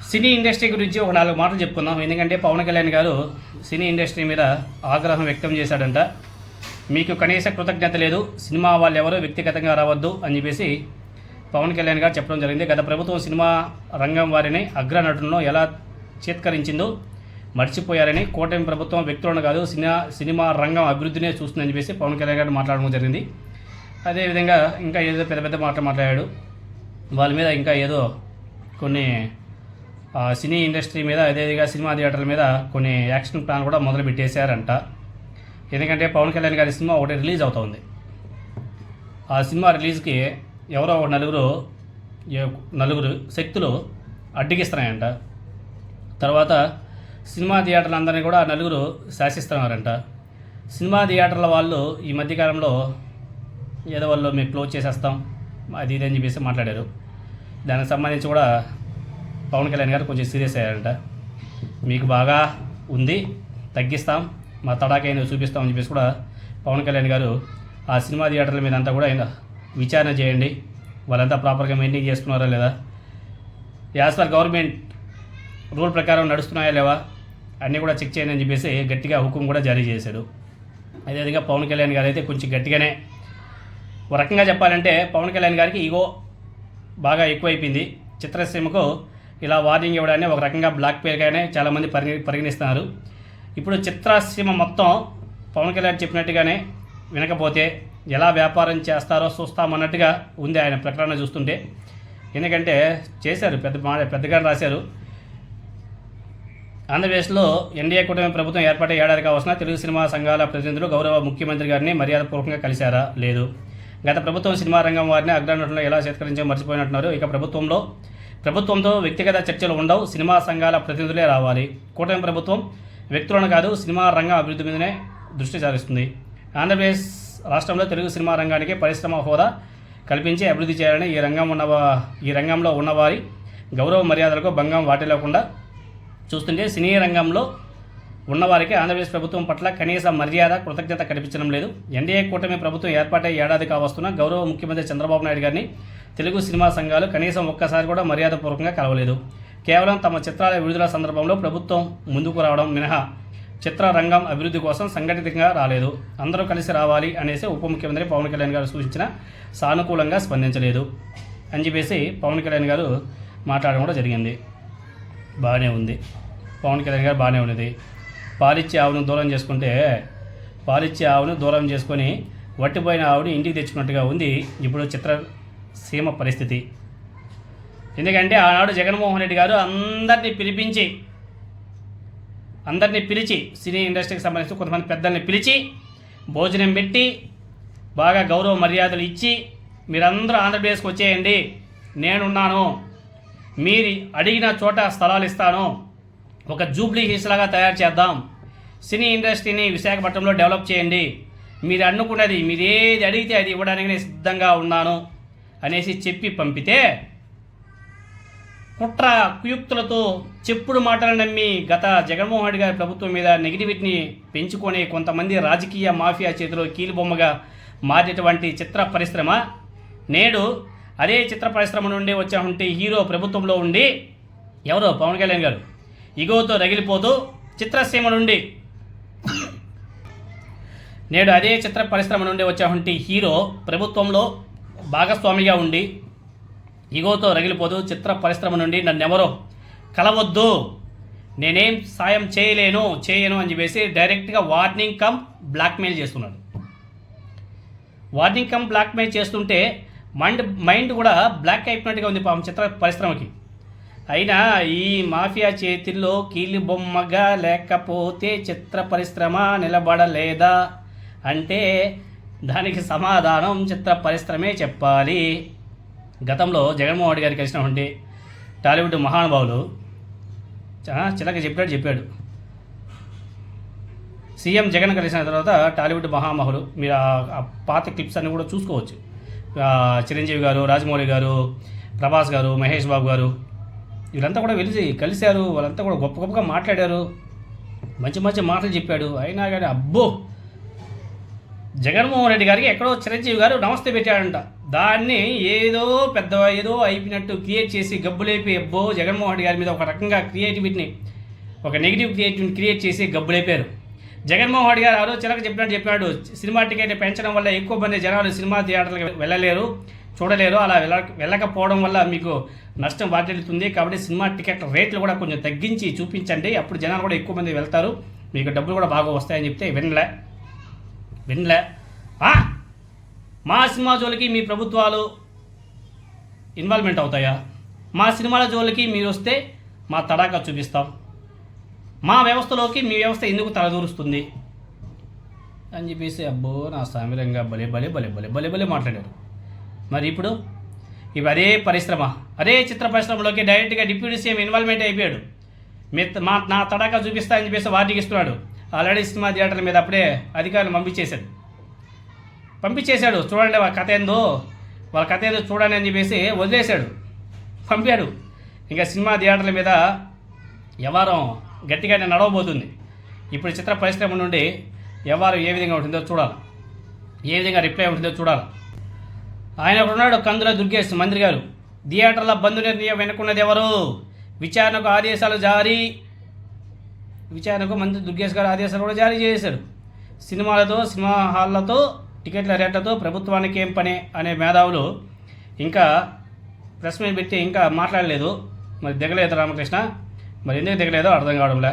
Cine industry గురించి ఒక 4 మాటలు చెప్పుకుందాం. ఎందుకంటే పవన్ కళ్యాణ్ గారు సినీ ఇండస్ట్రీ మీద ఆగ్రహం వ్యక్తం చేశాడంట. మీకు కనీస కృతజ్ఞత లేదు, సినిమా వాళ్ళు ఎవరో వ్యక్తిగతంగా రావద్దు అని చెప్పేసి పవన్ కళ్యాణ్ గారు చెప్పడం జరిగింది. గత ప్రభుత్వం సినిమా రంగం వారిని అగ్రనటులను ఎలా చేత్కరించిందో మర్చిపోయారని, కూటమి ప్రభుత్వం వ్యక్తులను కాదు సినిమా రంగం అభివృద్ధినే చూస్తుందని చెప్పేసి పవన్ కళ్యాణ్ గారు మాట్లాడడం జరిగింది. అదేవిధంగా ఇంకా ఏదో పెద్ద పెద్ద మాటలు మాట్లాడాడు. వాళ్ళ మీద ఇంకా ఏదో కొన్ని సినీ ఇండస్ట్రీ మీద, అదేవిధంగా సినిమా థియేటర్ల మీద కొన్ని యాక్షన్ ప్లాన్ కూడా మొదలు పెట్టేశారంట. ఎందుకంటే పవన్ కళ్యాణ్ గారి సినిమా ఒకటి రిలీజ్ అవుతుంది. ఆ సినిమా రిలీజ్కి ఎవరో ఒక నలుగురు శక్తులు అడ్డగిస్తున్నాయంట. తర్వాత సినిమా థియేటర్లందరినీ కూడా నలుగురు శాసిస్తున్నారంట. సినిమా థియేటర్ల వాళ్ళు ఈ మధ్యకాలంలో ఏదో వాళ్ళు మేము క్లోజ్ చేసేస్తాం అది ఇది అని చెప్పేసి మాట్లాడారు. దానికి సంబంధించి కూడా పవన్ కళ్యాణ్ గారు కొంచెం సీరియస్ అయ్యారంట. మీకు బాగా ఉంది, తగ్గిస్తాం, మా తడాకైనా చూపిస్తామని చెప్పేసి కూడా పవన్ కళ్యాణ్ గారు ఆ సినిమా థియేటర్ల మీద అంతా కూడా విచారణ చేయండి, వాళ్ళంతా ప్రాపర్గా మెయింటైన్ చేస్తున్నారా లేదా, యాజ్ పర్ గవర్నమెంట్ రూల్ ప్రకారం నడుస్తున్నాయా లేవా అన్నీ కూడా చెక్ చేయండి అని చెప్పేసి గట్టిగా హుకుం కూడా జారీ చేశాడు. అదేవిధంగా పవన్ కళ్యాణ్ గారు అయితే కొంచెం గట్టిగానే, ఒక రకంగా చెప్పాలంటే పవన్ కళ్యాణ్ గారికి ఈగో బాగా ఎక్కువైపోయింది. చిత్రసీమకు ఇలా వార్నింగ్ ఇవ్వడాన్ని ఒక రకంగా బ్లాక్ మెయిల్గానే చాలామంది పరిగణిస్తున్నారు. ఇప్పుడు చిత్రసీమ మొత్తం పవన్ కళ్యాణ్ చెప్పినట్టుగానే వినకపోతే ఎలా వ్యాపారం చేస్తారో చూస్తామన్నట్టుగా ఉంది ఆయన ప్రకటన చూస్తుంటే. ఎందుకంటే చేశారు, పెద్దగా రాశారు. ఆంధ్రప్రదేశ్లో ఎన్డీఏ కూటమి ప్రభుత్వం ఏర్పాటు ఏడాది కావాల్సిన తెలుగు సినిమా సంఘాల ప్రతినిధులు గౌరవ ముఖ్యమంత్రి గారిని మర్యాదపూర్వకంగా కలిశారా? లేదు. గత ప్రభుత్వం సినిమా రంగం వారిని అగ్రనటులను ఎలా చేత్కరించో మర్చిపోయినట్టున్నారు. ఇక ప్రభుత్వంతో వ్యక్తిగత చర్చలు ఉండవు, సినిమా సంఘాల ప్రతినిధులే రావాలి. కూటమి ప్రభుత్వం వ్యక్తులను కాదు, సినిమా రంగం అభివృద్ధి మీదనే దృష్టి సారిస్తుంది. ఆంధ్రప్రదేశ్ రాష్ట్రంలో తెలుగు సినిమా రంగానికి పరిశ్రమ హోదా కల్పించి అభివృద్ధి చేయాలని ఈ రంగంలో ఉన్నవారి గౌరవ మర్యాదలకు భంగం వాటిల్లకుండా చూస్తుంటే సినీ రంగంలో ఉన్నవారికి ఆంధ్రప్రదేశ్ ప్రభుత్వం పట్ల కనీస మర్యాద, కృతజ్ఞత కనిపించడం లేదు. ఎన్డీఏ కూటమి ప్రభుత్వం ఏర్పాటై ఏడాది కావస్తున్న గౌరవ ముఖ్యమంత్రి చంద్రబాబు నాయుడు గారిని తెలుగు సినిమా సంఘాలు కనీసం ఒక్కసారి కూడా మర్యాదపూర్వకంగా కలవలేదు. కేవలం తమ చిత్రాల విడుదల సందర్భంలో ప్రభుత్వం ముందుకు రావడం మినహా చిత్రరంగం అభివృద్ధి కోసం సంఘటితంగా రాలేదు. అందరూ కలిసి రావాలి అనేసి ఉప ముఖ్యమంత్రి పవన్ కళ్యాణ్ గారు సూచించిన సానుకూలంగా స్పందించలేదు అని చెప్పేసి పవన్ కళ్యాణ్ గారు మాట్లాడడం కూడా జరిగింది. బాగానే ఉంది, పవన్ కళ్యాణ్ గారు బాగానే ఉన్నది. పాలిచ్చే ఆవును దూరం చేసుకొని వట్టిపోయిన ఆవుని ఇంటికి తెచ్చుకున్నట్టుగా ఉంది ఇప్పుడు చిత్రసీమ పరిస్థితి. ఎందుకంటే ఆనాడు జగన్మోహన్ రెడ్డి గారు అందరినీ పిలిచి సినీ ఇండస్ట్రీకి సంబంధించి కొంతమంది పెద్దల్ని పిలిచి భోజనం పెట్టి బాగా గౌరవ మర్యాదలు ఇచ్చి మీరందరూ ఆంధ్రప్రదేశ్కి వచ్చేయండి, నేనున్నాను, మీరు అడిగిన చోట స్థలాలు ఇస్తాను, ఒక జూబ్లీ హిల్స్ లాగా తయారు చేద్దాం, సినీ ఇండస్ట్రీని విశాఖపట్నంలో డెవలప్ చేయండి, మీరు అనుకున్నది మీరు ఏది అడిగితే అది ఇవ్వడానికి నేను సిద్ధంగా ఉన్నాను అనేసి చెప్పి పంపితే కుట్ర కుయుక్తులతో చెప్పుడు మాటలు నమ్మి గత జగన్మోహన్ రెడ్డి గారి ప్రభుత్వం మీద నెగిటివిటీని పెంచుకొని కొంతమంది రాజకీయ మాఫియా చేతిలో కీలుబొమ్మగా మారినటువంటి చిత్ర పరిశ్రమ నేడు అదే చిత్ర పరిశ్రమ నుండి వచ్చే హీరో ప్రభుత్వంలో ఉండి ఎవరో పవన్ కళ్యాణ్ గారు ఇగోతో రగిలిపోతూ చిత్రసీమ నుండి నేడు అదే చిత్ర పరిశ్రమ నుండి వచ్చే హీరో ప్రభుత్వంలో భాగస్వామిగా ఉండి ఇగోతో రగిలిపోతూ చిత్ర పరిశ్రమ నుండి నన్నెవరో కలవద్దు, నేనేం సాయం చేయను అని చెప్పేసి డైరెక్ట్గా వార్నింగ్ కమ్ బ్లాక్మెయిల్ చేస్తున్నాడు. వార్నింగ్ కమ్ బ్లాక్మెయిల్ చేస్తుంటే మైండ్ కూడా బ్లాక్ అయిపోయినట్టుగా ఉంది పాపం చిత్ర పరిశ్రమకి. అయినా ఈ మాఫియా చేతిల్లో కీలి బొమ్మగా లేకపోతే చిత్ర పరిశ్రమ నిలబడలేదా అంటే దానికి సమాధానం చిత్ర పరిశ్రమే చెప్పాలి. గతంలో జగన్మోహన్ రెడ్డి గారికి కలిసినటువంటి టాలీవుడ్ మహానుభావులు చిలక చెప్పాడు. సీఎం జగన్ కలిసిన తర్వాత టాలీవుడ్ మహామహులు మీరు ఆ పాత క్లిప్స్ అన్నీ కూడా చూసుకోవచ్చు. చిరంజీవి గారు, రాజమౌళి గారు, ప్రభాస్ గారు, మహేష్ బాబు గారు వీళ్ళంతా కూడా కలిశారు. వాళ్ళంతా కూడా గొప్పగా మాట్లాడారు, మంచి మాటలు చెప్పాడు. అయినా కానీ అబ్బో జగన్మోహన్ రెడ్డి గారికి ఎక్కడో చిరంజీవి గారు నమస్తే పెట్టాడంట. దాన్ని ఏదో అయిపోయినట్టు క్రియేట్ చేసి గబ్బులేపి అబ్బో జగన్మోహన్ రెడ్డి గారి మీద ఒక రకంగా క్రియేటివిటీని, ఒక నెగిటివ్ క్రియేటివిటీని క్రియేట్ చేసి గబ్బులేపారు. జగన్మోహన్ రెడ్డి గారు ఆ రోజు చిలక చెప్పాడు సినిమా టికెట్ పెంచడం వల్ల ఎక్కువ మంది జనాలు సినిమా థియేటర్లకు వెళ్ళలేరు, చూడలేరు. అలా వెళ్ళకపోవడం వల్ల మీకు నష్టం వాటిల్లుతుంది. కాబట్టి సినిమా టికెట్ రేట్లు కూడా కొంచెం తగ్గించి చూపించండి, అప్పుడు జనాలు కూడా ఎక్కువ మంది వెళ్తారు, మీకు డబ్బులు కూడా బాగా వస్తాయని చెప్తే వినలే. మా సినిమా జోలికి మీ ప్రభుత్వాలు ఇన్వాల్వ్మెంట్ అవుతాయా? మా సినిమాల జోలికి మీరు వస్తే మా తడాకా చూపిస్తాం, మా వ్యవస్థలోకి మీ వ్యవస్థ ఎందుకు తలదూరుస్తుంది అని చెప్పేసి అబ్బో నా సామిరంగా భలే మాట్లాడారు. మరి ఇప్పుడు అదే చిత్ర పరిశ్రమలోకి డైరెక్ట్గా డిప్యూటీ సీఎం ఇన్వాల్వ్మెంట్ అయిపోయాడు. నా తడాకా చూపిస్తా అని చెప్పేసి వార్నింగ్ ఇస్తున్నాడు. ఆల్రెడీ సినిమా థియేటర్ల మీద అప్పుడే అధికారులు పంపించేశాడు. చూడండి వాళ్ళ కథ ఏందో చూడండి అని చెప్పేసి వదిలేశాడు, పంపాడు. ఇంకా సినిమా థియేటర్ల మీద వ్యవహారం గట్టిగానే నడవబోతుంది. ఇప్పుడు చిత్ర పరిశ్రమ నుండి వ్యవహారం ఏ విధంగా ఉంటుందో చూడాలి, ఏ విధంగా రిప్లై ఉంటుందో చూడాలి. ఆయన ఉన్నాడు కందుల దుర్గేష్ మంత్రి గారు. థియేటర్ల బంద్ నిర్ణయం వెనుకున్నది ఎవరు? విచారణకు మంత్రి దుర్గేష్ గారు ఆదేశాలు కూడా జారీ చేశాడు. సినిమా హాళ్లతో టికెట్ల రేట్లతో ప్రభుత్వానికి ఏం పని అనే మేధావులు ఇంకా ప్రెస్ మీట్ పెట్టి ఇంకా మాట్లాడలేదు. మరి దిగలేదు రామకృష్ణ, మరి ఎందుకు దిగలేదో అర్థం కావడంలే.